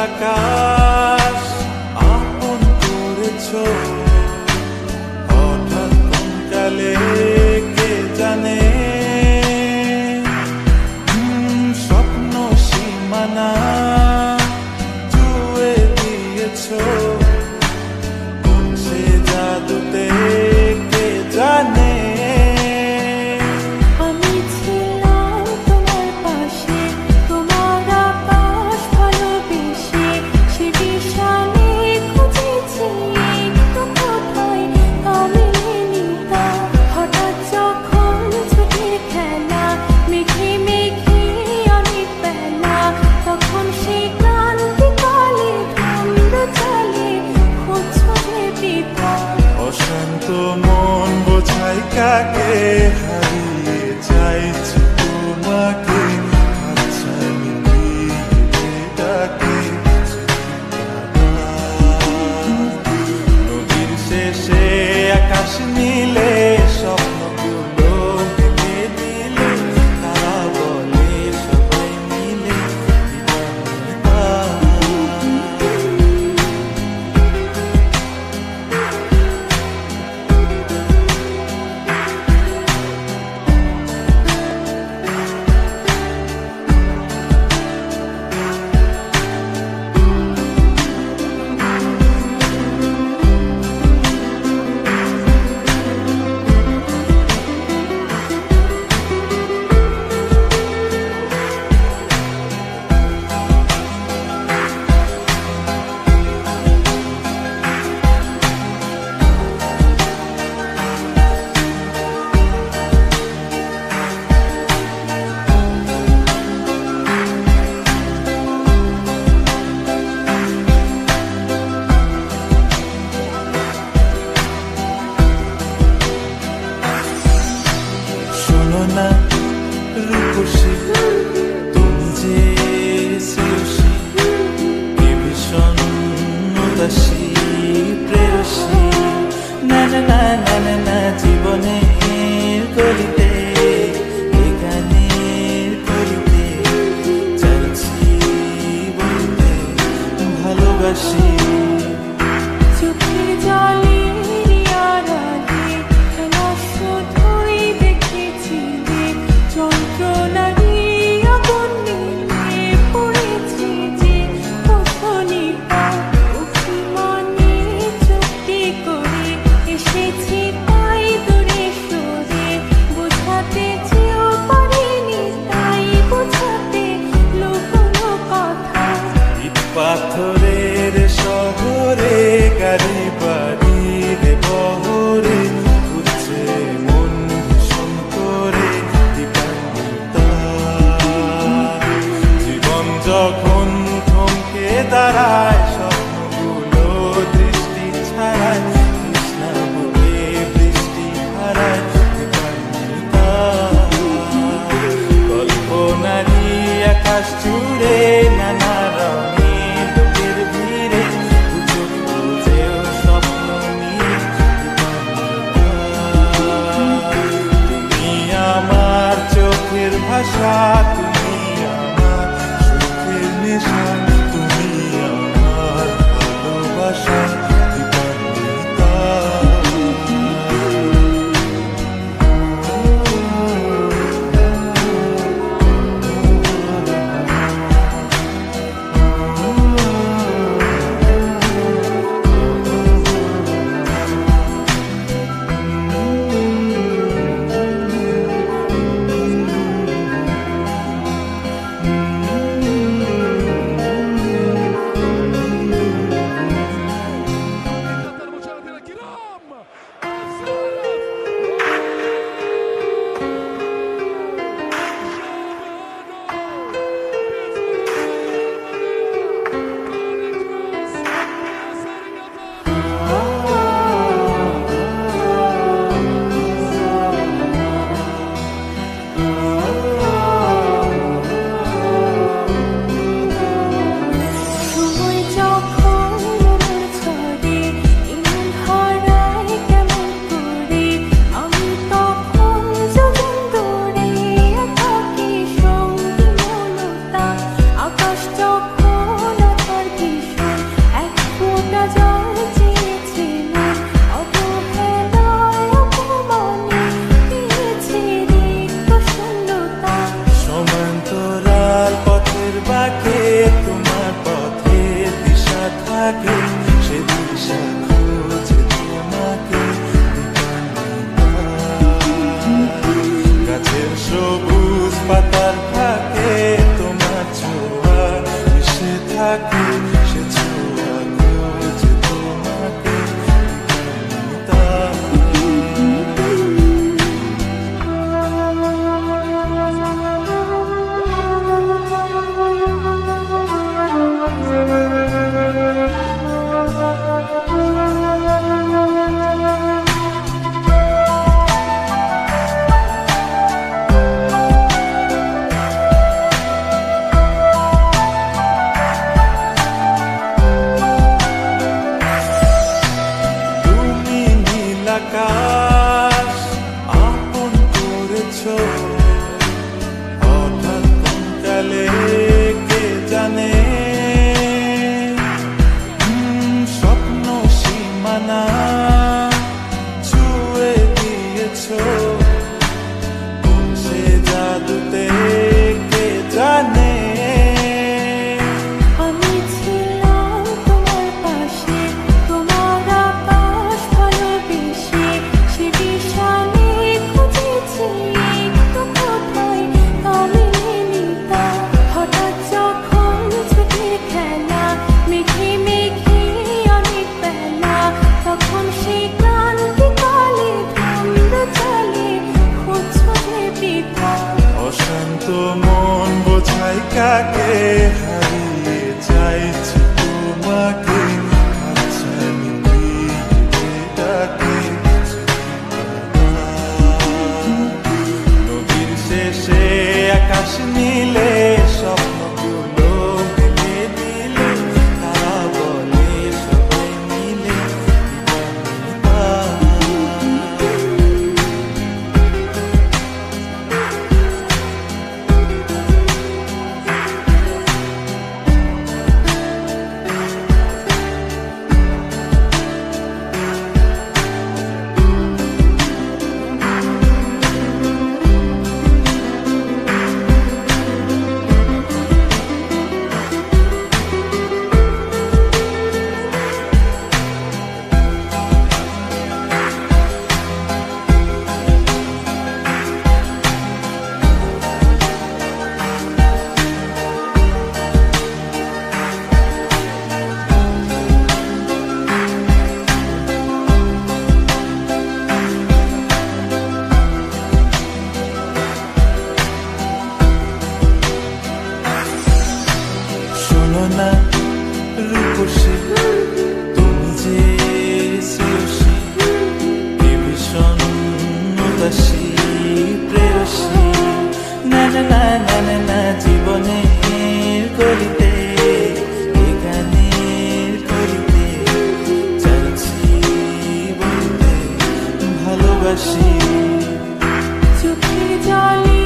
আকাশ আপন করেছ, হঠাৎ কোন কালে কে জানে স্বপ্ন সীমানা ছুঁয়ে দিয়েছ, কোন সে জাদুতে কে জানে। অশান্ত মন বোঝাই কাকে, হারিয়ে চাইছি তোমাকে, হাতছানি দিয়ে ডাকে। নদীর শেষে আকাশ নীলে স্বপ্নগুলো ভেঙে দিলে, তারা বলে সবাই মিলে না রূপসী, তুমি যে শ্রেয়সী, কে ভীষণ উদাসী প্রেয়সী। না না না না না না, জীবনের গলিতে এ গানের কলিতে চাইছি বলতে ভালোবাসি। চোখের জলে পাথরের শহরে গাড়ি বাড়ির বহরে ঘুরছে মন ভীষণ করে দীপান্বিতা। জীবন যখন থমকে দাঁড়ায়, স্বপ্নগুলো দৃষ্টি ছাড়ায়, কৃষ্ণা বলে বৃষ্টি হারায় দীপান্বিতা। কল্পনারি আকাশ জুড়ে নানা রঙে ভাষা, তুমি আমার সুখের নেশা, তুমি আমার থাকে সে দিশা খোঁজে তোমাকে গাছের সবুজ পাতার থাকে তোমার ছোঁয়া মিশে থাকে সে ছোঁয়া খোঁজে তোমাকে আকাশ আপন করেছো হঠাৎ কোন কালে কে জানে স্বপ্ন সীমানা ছুঁয়ে দিয়েছো কোন সে জাদুতে কে জানে অশান্ত মন বোঝাই কাকে হারিয়ে চাইছি তোমাকে নদীর শেষে আকাশ নীলে স্বপ্নগুলো মেলে দিলে তারা বলে সবাই মিলে না রূপসী তুমি যে শ্রেয়সী ভীষণ উদাসী প্রেয়সী না না না না না না জীবনের গলিতে গানের গলিতে চাইছি বলতে ভালোবাসি চোখের জলে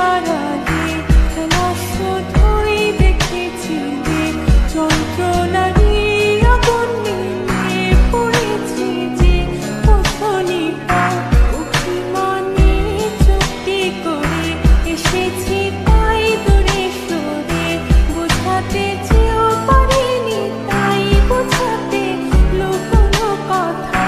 আড়ালে খেলা শুধুই দেখেছি যন্ত্রণারী আগুন নিয়ে পড়েছি যে পথনিকা অভিমানে চুক্তি করে এসেছি তাই দূরে সরে বোঝাতে চেয়েও পারিনি তাই বোঝাতে লুকোনো কথা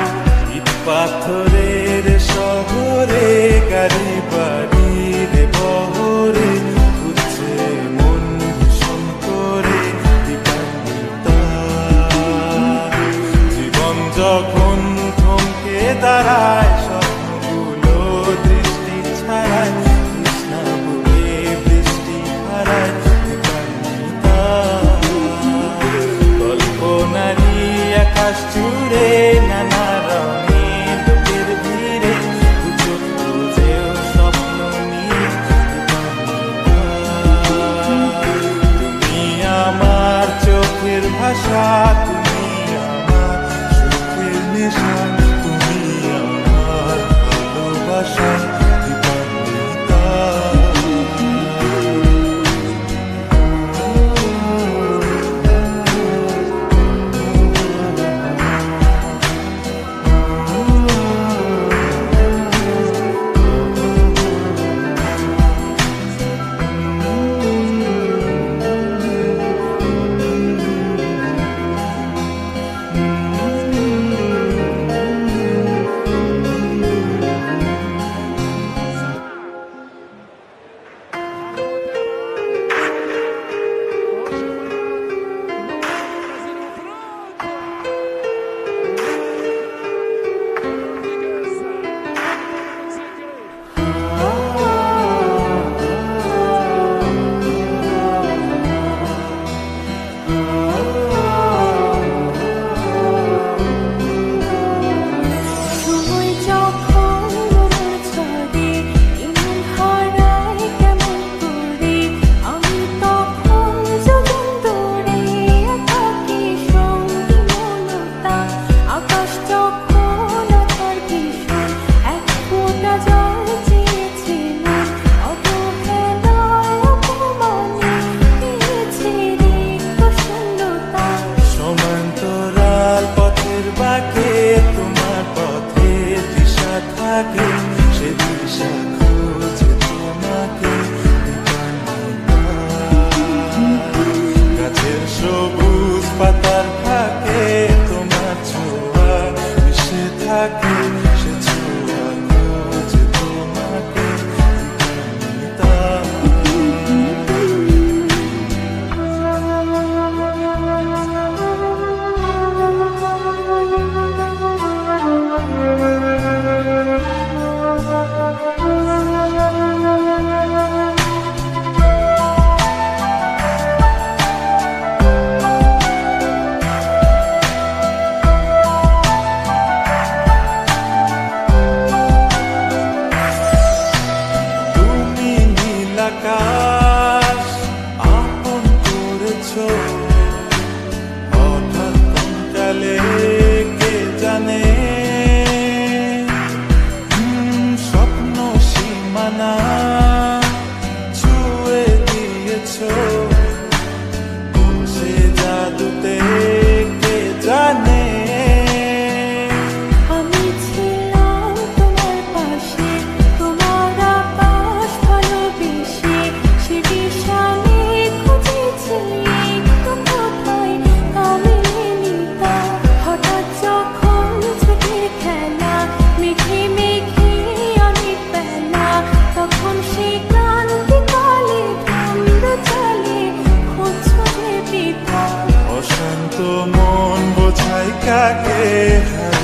ইট পাথরের শহরে গাড়ি বাড়ির বহরে খুঁজছে মন ভীষণ করে জীবন যখন থমকে দাঁড়ায় স্বপ্নগুলো দৃষ্টি ছাড়ায় কৃষ্ণা বলে বৃষ্টি হারায় কল্পনারি আকাশ জুড়ে নানা রঙের লোকের ভিড়ে চোখ খুঁজেও স্বপ্ন নিয়ে তুমি আমার চোখের ভাষা তুমি আমার সুখের নেশা তুমি আমার ভালোবাসা মন বোঝাই কাকে হারাই।